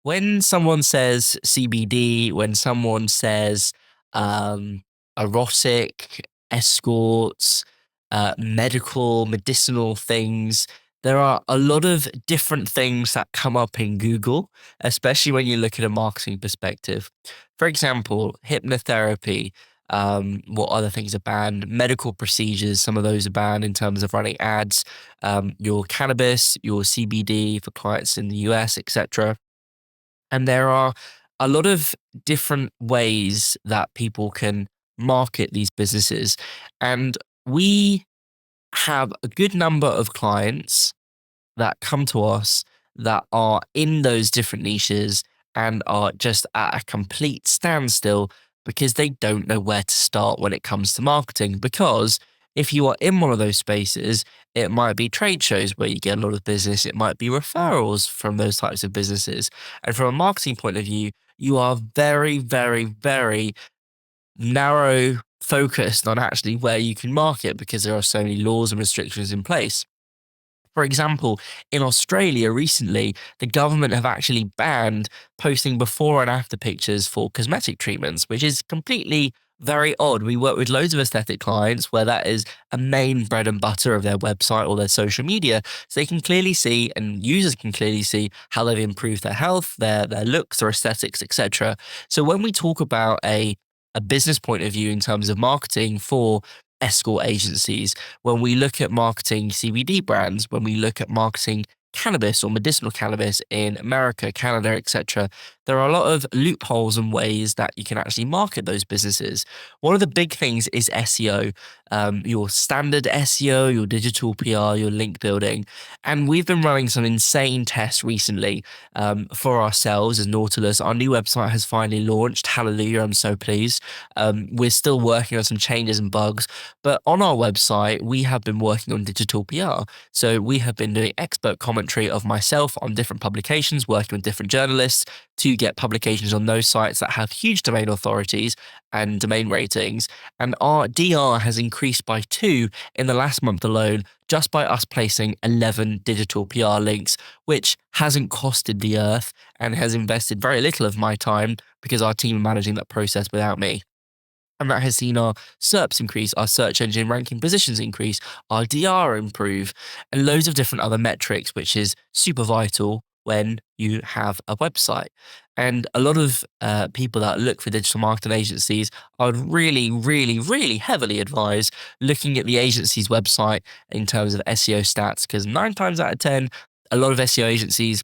When someone says CBD, when someone says um, erotic, escorts, medicinal things, there are a lot of different things that come up in Google, especially when you look at a marketing perspective. For example, hypnotherapy. What other things are banned? Medical procedures, some of those are banned in terms of running ads. Your cannabis, your CBD for clients in the US, etc. And there are a lot of different ways that people can market these businesses. And we have a good number of clients that come to us that are in those different niches and are just at a complete standstill because they don't know where to start when it comes to marketing. Because if you are in one of those spaces, it might be trade shows where you get a lot of business, it might be referrals from those types of businesses. And from a marketing point of view, you are very, very, very narrow focused on actually where you can market because there are so many laws and restrictions in place. For example, in Australia recently, the government have actually banned posting before and after pictures for cosmetic treatments, which is completely very odd. We work with loads of aesthetic clients where that is a main bread and butter of their website or their social media. So they can clearly see and users can clearly see how they've improved their health, their looks, their aesthetics, etc. So when we talk about a business point of view in terms of marketing for escort agencies, when we look at marketing CBD brands, when we look at marketing cannabis or medicinal cannabis in America, Canada, etc., there are a lot of loopholes and ways that you can actually market those businesses. One of the big things is SEO, your standard SEO, your digital PR, your link building. And we've been running some insane tests recently for ourselves as Nautilus. Our new website has finally launched. Hallelujah, I'm so pleased. We're still working on some changes and bugs, but on our website, we have been working on digital PR. So we have been doing expert commentary of myself on different publications, working with different journalists to get publications on those sites that have huge domain authorities and domain ratings. And our DR has increased by two in the last month alone, just by us placing 11 digital PR links, which hasn't costed the earth and has invested very little of my time because our team are managing that process without me. And that has seen our SERPs increase, our search engine ranking positions increase, our DR improve, and loads of different other metrics, which is super vital when you have a website. And a lot of people that look for digital marketing agencies, I would really, really, really heavily advise looking at the agency's website in terms of SEO stats, because nine times out of 10, a lot of SEO agencies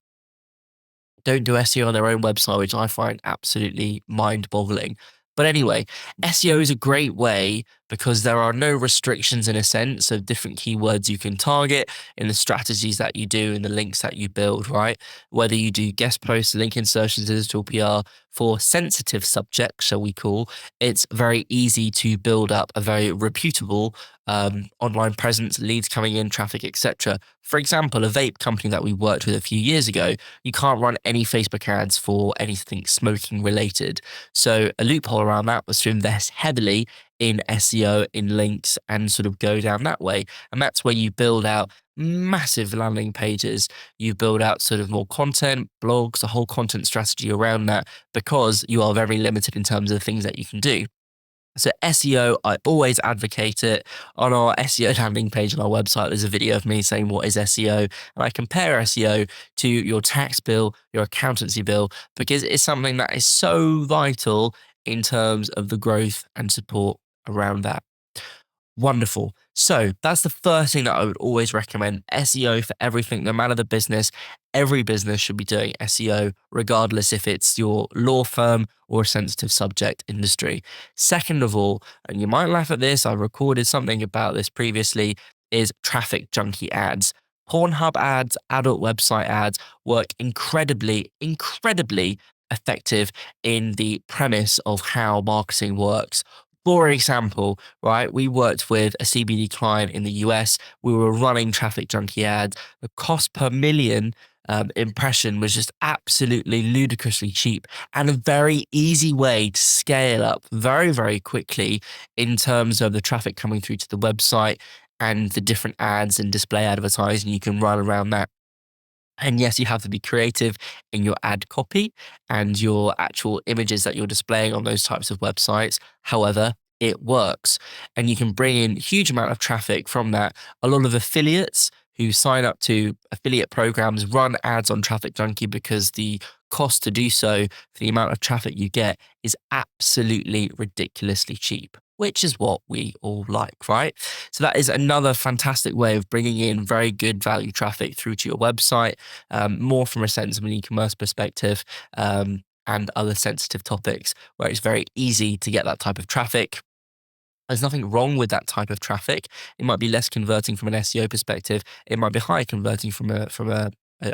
don't do SEO on their own website, which I find absolutely mind boggling. But anyway, SEO is a great way because there are no restrictions in a sense of different keywords you can target in the strategies that you do and the links that you build, right? Whether you do guest posts, link insertions, digital PR for sensitive subjects, shall we call, it's very easy to build up a very reputable online presence, leads coming in, traffic, etc. For example, a vape company that we worked with a few years ago, you can't run any Facebook ads for anything smoking related. So a loophole around that was to invest heavily in SEO, in links, and sort of go down that way. And that's where you build out massive landing pages. You build out sort of more content, blogs, a whole content strategy around that because you are very limited in terms of the things that you can do. So SEO, I always advocate it. On our SEO landing page on our website, there's a video of me saying what is SEO, and I compare SEO to your tax bill, your accountancy bill, because it's something that is so vital in terms of the growth and support around that. Wonderful. So that's the first thing that I would always recommend SEO for everything, no matter the business. Every business should be doing SEO, regardless if it's your law firm or a sensitive subject industry. Second of all, and you might laugh at this, I recorded something about this previously, is traffic junkie ads. Pornhub ads, adult website ads work incredibly, incredibly effective in the premise of how marketing works. For example, right, we worked with a CBD client in the US. We were running traffic junkie ads. The cost per million impression was just absolutely ludicrously cheap and a very easy way to scale up very, very quickly in terms of the traffic coming through to the website and the different ads and display advertising you can run around that. And yes, you have to be creative in your ad copy and your actual images that you're displaying on those types of websites. However, it works and you can bring in huge amount of traffic from that. A lot of affiliates who sign up to affiliate programs run ads on Traffic Junkie because the cost to do so for the amount of traffic you get is absolutely ridiculously cheap, which is what we all like, right? So that is another fantastic way of bringing in very good value traffic through to your website, more from a sense of an e-commerce perspective, and other sensitive topics where it's very easy to get that type of traffic. There's nothing wrong with that type of traffic. It might be less converting from an SEO perspective. It might be high converting from a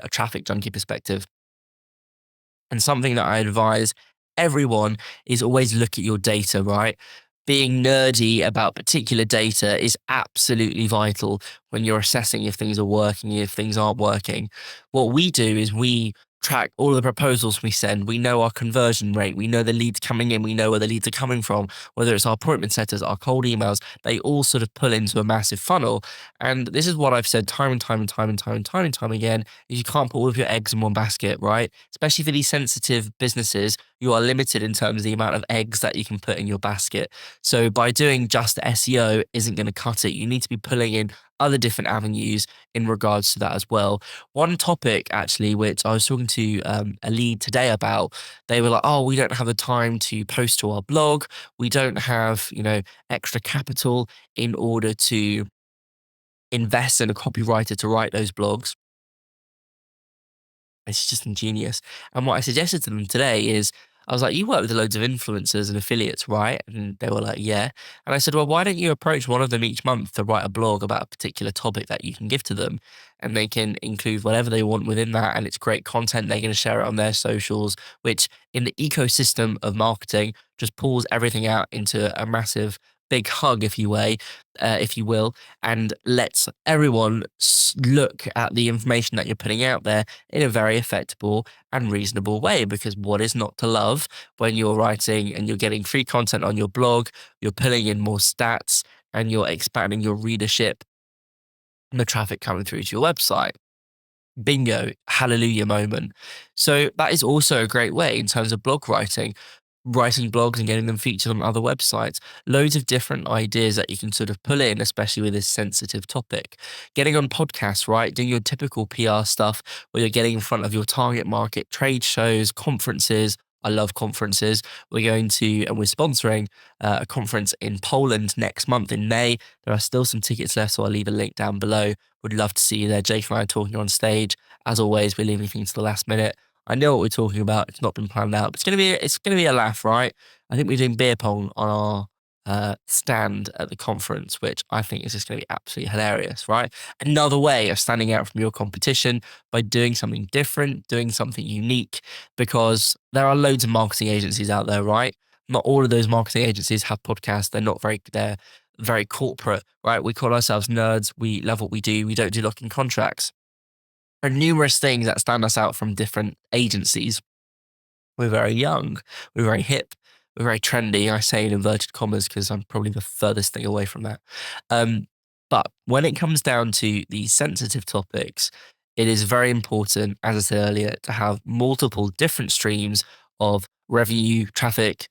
traffic junkie perspective. And something that I advise everyone is always look at your data, right? Being nerdy about particular data is absolutely vital when you're assessing if things are working, if things aren't working. What we do is we track all the proposals we send. We know our conversion rate. We know the leads coming in. We know where the leads are coming from, whether it's our appointment setters, our cold emails. They all sort of pull into a massive funnel. And this is what I've said time and time and time and time and time and time again is you can't put all of your eggs in one basket, right? Especially for these sensitive businesses, you are limited in terms of the amount of eggs that you can put in your basket. So by doing just SEO isn't going to cut it. You need to be pulling in other different avenues in regards to that as well. One topic actually, which I was talking to a lead today about, they were like, "Oh, we don't have the time to post to our blog. We don't have, extra capital in order to invest in a copywriter to write those blogs." It's just ingenious. And what I suggested to them today is, I was like, "You work with loads of influencers and affiliates, right?" And they were like, "Yeah." And I said, "Well, why don't you approach one of them each month to write a blog about a particular topic that you can give to them? And they can include whatever they want within that. And it's great content. They're going to share it on their socials, which in the ecosystem of marketing just pulls everything out into a massive big hug, if you will, and lets everyone look at the information that you're putting out there in a very effectable and reasonable way. Because what is not to love when you're writing and you're getting free content on your blog, you're pulling in more stats and you're expanding your readership and the traffic coming through to your website? Bingo, hallelujah moment. So that is also a great way in terms of blog writing blogs and getting them featured on other websites. Loads of different ideas that you can sort of pull in, especially with this sensitive topic. Getting on podcasts, right? Doing your typical PR stuff where you're getting in front of your target market, trade shows, conferences. I love conferences. We're going to, and we're sponsoring a conference in Poland next month in May. There are still some tickets left, so I'll leave a link down below. Would love to see you there. Jake and I are talking on stage. As always, we're leaving things to the last minute. I know what we're talking about. It's not been planned out, but it's gonna be a laugh, right? I think we're doing beer pong on our stand at the conference, which I think is just gonna be absolutely hilarious, right? Another way of standing out from your competition by doing something different, doing something unique, because there are loads of marketing agencies out there, right? Not all of those marketing agencies have podcasts. They're very corporate, right? We call ourselves nerds. We love what we do. We don't do locking contracts. There are numerous things that stand us out from different agencies. We're very young, we're very hip, we're very trendy. I say in inverted commas because I'm probably the furthest thing away from that. Um, but when it comes down to these sensitive topics, it is very important, as I said earlier, to have multiple different streams of revenue, traffic,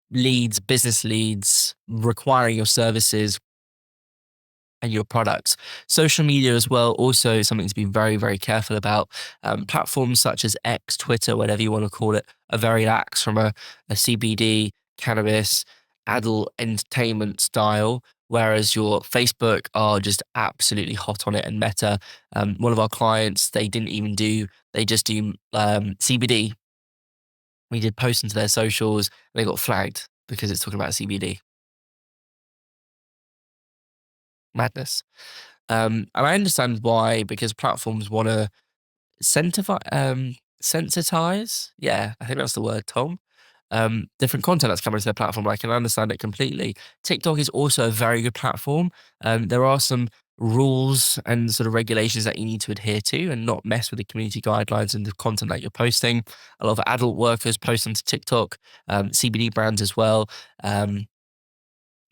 leads, business leads, requiring your services and your products. Social media as well, also something to be very, very careful about. Platforms such as X, Twitter, whatever you want to call it, are very lax from a CBD, cannabis, adult entertainment style. Whereas your Facebook are just absolutely hot on it and meta. One of our clients, they just do CBD. We did post into their socials, and they got flagged because it's talking about CBD. Madness. And I understand why, because platforms want to sensitize. Yeah, I think that's the word, Tom. Different content that's coming to their platform. I can understand it completely. TikTok is also a very good platform. There are some rules and sort of regulations that you need to adhere to and not mess with the community guidelines and the content that you're posting. A lot of adult workers post onto TikTok, CBD brands as well. Um,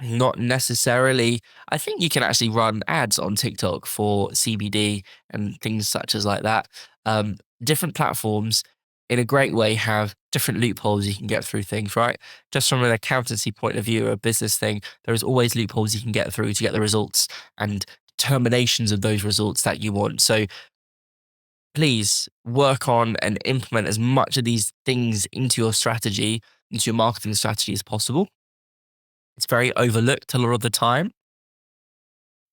Not necessarily. I think you can actually run ads on TikTok for CBD and things such as like that. Different platforms, in a great way, have different loopholes you can get through things, right? Just from an accountancy point of view or a business thing, there is always loopholes you can get through to get the results and terminations of those results that you want. So please work on and implement as much of these things into your strategy, into your marketing strategy as possible. It's very overlooked a lot of the time.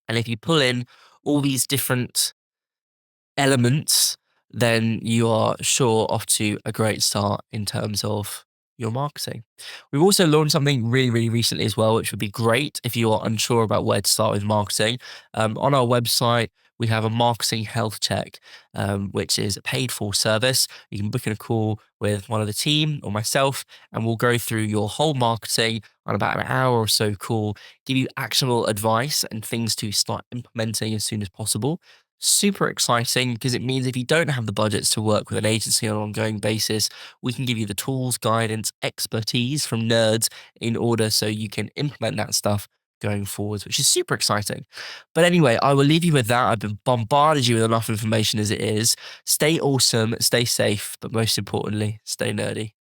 And if you pull in all these different elements, then you are sure off to a great start in terms of your marketing. We've also launched something really, really recently as well, which would be great if you are unsure about where to start with marketing. On our website, we have a marketing health check, which is a paid for service. You can book in a call with one of the team or myself, and we'll go through your whole marketing on about an hour or so call, give you actionable advice and things to start implementing as soon as possible. Super exciting because it means if you don't have the budgets to work with an agency on an ongoing basis, we can give you the tools, guidance, expertise from nerds in order so you can implement that stuff going forwards, which is super exciting. But anyway, I will leave you with that. I've been bombarded you with enough information as it is. Stay awesome, stay safe, but most importantly, stay nerdy.